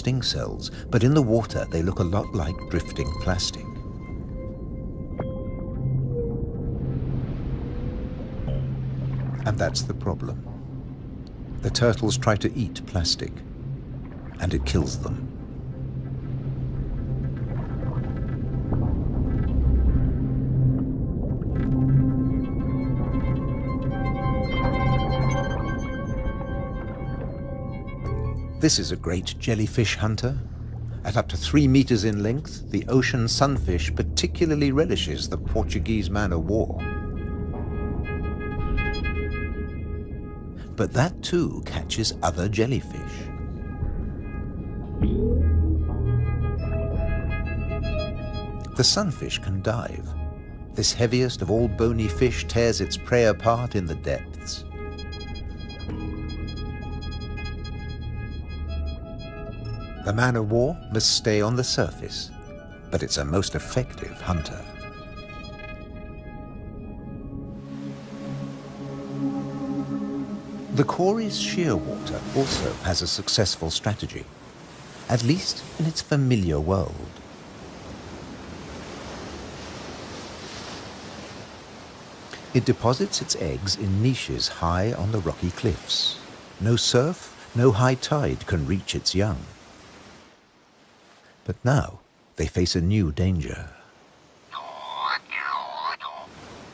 sting cells, but in the water they look a lot like drifting plastic. And that's the problem. The turtles try to eat plastic, and it kills them. This is a great jellyfish hunter. At up to 3 meters in length, the ocean sunfish particularly relishes the Portuguese man-o'-war. But that too catches other jellyfish. The sunfish can dive. This heaviest of all bony fish tears its prey apart in the depths. The man-o'-war must stay on the surface, but it's a most effective hunter. The Cory's shearwater also has a successful strategy, at least in its familiar world. It deposits its eggs in niches high on the rocky cliffs. No surf, no high tide can reach its young. But now they face a new danger.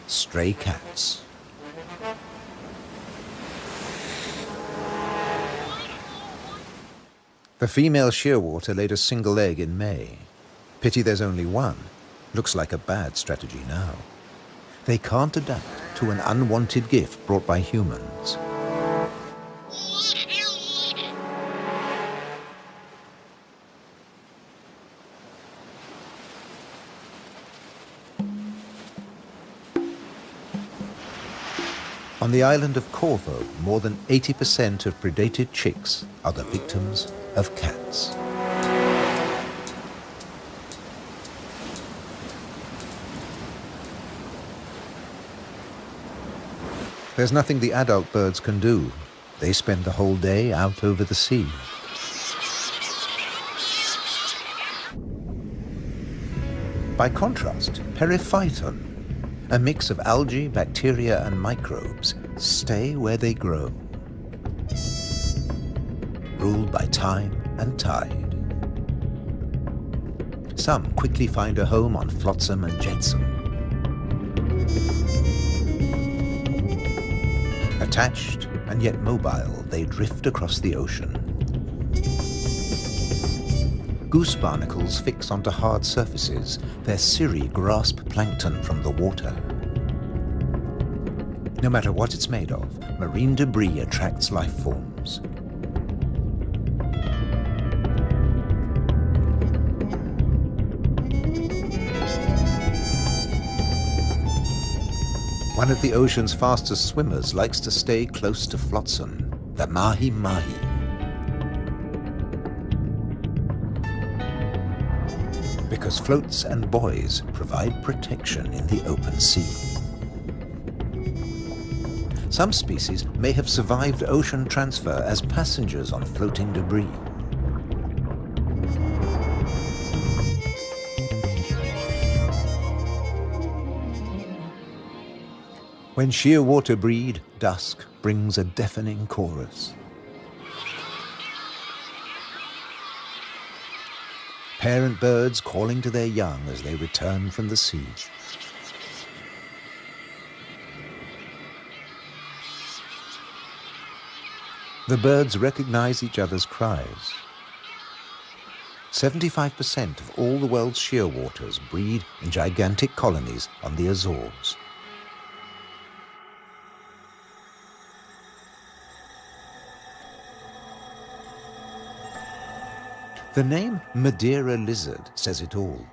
Stray cats. The female shearwater laid a single egg in May. Pity there's only one. Looks like a bad strategy now. They can't adapt to an unwanted gift brought by humans. On the island of Corvo, more than 80% of predated chicks are the victims of cats. There's nothing the adult birds can do. They spend the whole day out over the sea. By contrast, periphyton, a mix of algae, bacteria and microbes, stay where they grow, ruled by time and tide. Some quickly find a home on flotsam and jetsam. Attached and yet mobile, they drift across the ocean. Goose barnacles fix onto hard surfaces. Their cirri grasp plankton from the water. No matter what it's made of, marine debris attracts life forms. One of the ocean's fastest swimmers likes to stay close to flotsam, the mahi-mahi. Because floats and buoys provide protection in the open sea. Some species may have survived ocean transfer as passengers on floating debris. When shearwater breed, dusk brings a deafening chorus. Parent birds calling to their young as they return from the sea. The birds recognize each other's cries. 75% of all the world's shearwaters breed in gigantic colonies on the Azores. The name Madeira lizard says it all.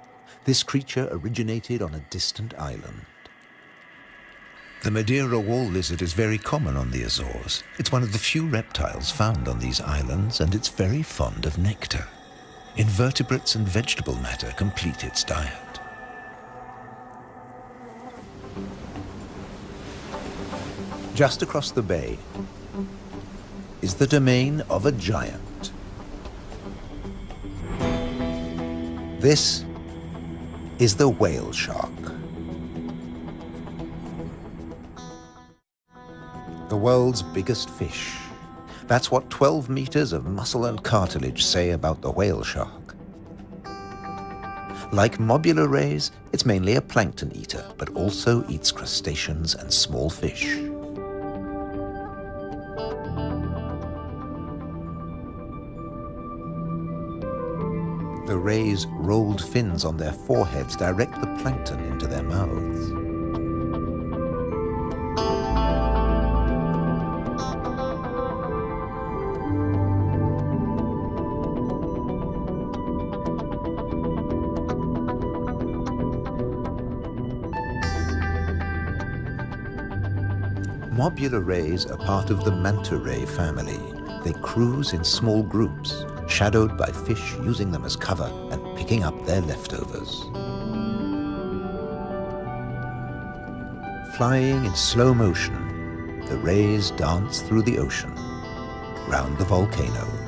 This creature originated on a distant island. The Madeira wall lizard is very common on the Azores. It's one of the few reptiles found on these islands, and it's very fond of nectar. Invertebrates and vegetable matter complete its diet. Just across the bay is the domain of a giant. This is the whale shark. The world's biggest fish. That's what 12 meters of muscle and cartilage say about the whale shark. Like mobula rays, it's mainly a plankton eater, but also eats crustaceans and small fish. The rays' rolled fins on their foreheads direct the plankton into their mouths. Mobula rays are part of the manta ray family. They cruise in small groups, shadowed by fish using them as cover and picking up their leftovers. Flying in slow motion, the rays dance through the ocean, round the volcanoes.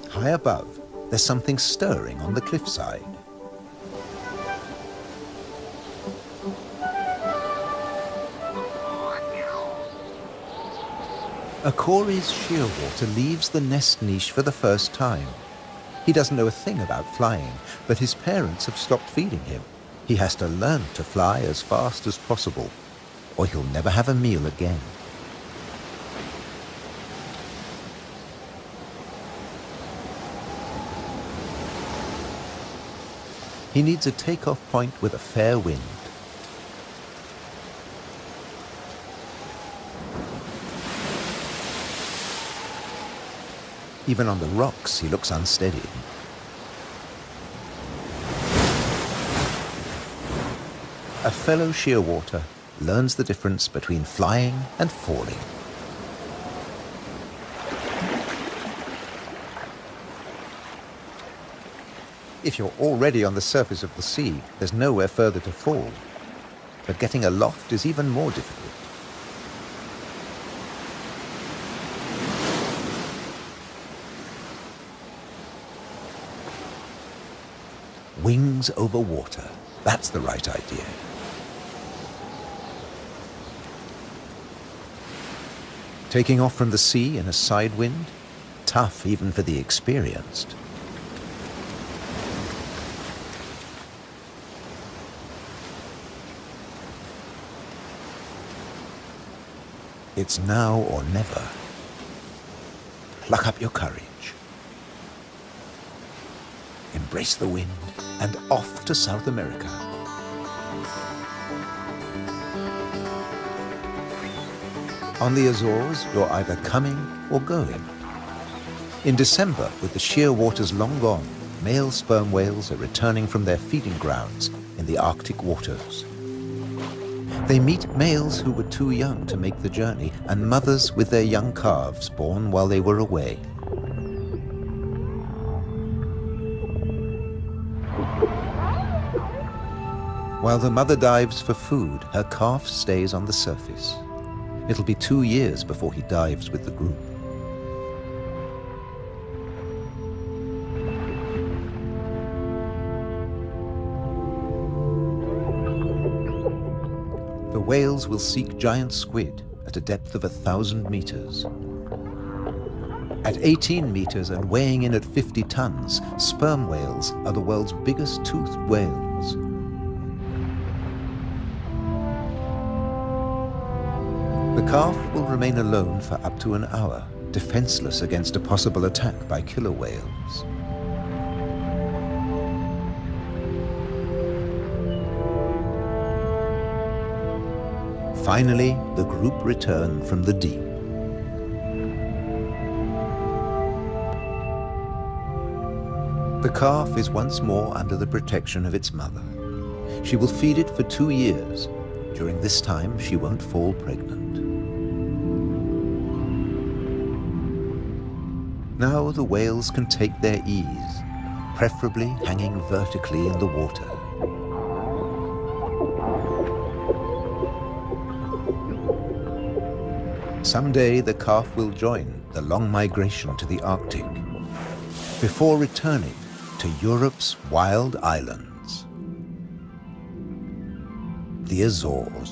High above, there's something stirring on the cliffside. A Cory's shearwater leaves the nest niche for the first time. He doesn't know a thing about flying, but his parents have stopped feeding him. He has to learn to fly as fast as possible, or he'll never have a meal again. He needs a takeoff point with a fair wind. Even on the rocks, he looks unsteady. A fellow shearwater learns the difference between flying and falling. If you're already on the surface of the sea, there's nowhere further to fall. But getting aloft is even more difficult. Wings over water. That's the right idea. Taking off from the sea in a side wind? Tough even for the experienced. It's now or never. Pluck up your courage. Embrace the wind and off to South America. On the Azores, you're either coming or going. In December, with the shearwaters long gone, male sperm whales are returning from their feeding grounds in the Arctic waters. They meet males who were too young to make the journey and mothers with their young calves born while they were away. While the mother dives for food, her calf stays on the surface. It'll be 2 years before he dives with the group. The whales will seek giant squid at a depth of 1,000 meters. At 18 meters and weighing in at 50 tons, sperm whales are the world's biggest toothed whales. The calf will remain alone for up to an hour, defenseless against a possible attack by killer whales. Finally, the group return from the deep. The calf is once more under the protection of its mother. She will feed it for 2 years. During this time, she won't fall pregnant. Now the whales can take their ease. preferably hanging vertically in the water. Someday the calf will join the long migration to the Arctic before returning to Europe's wild islands, the Azores.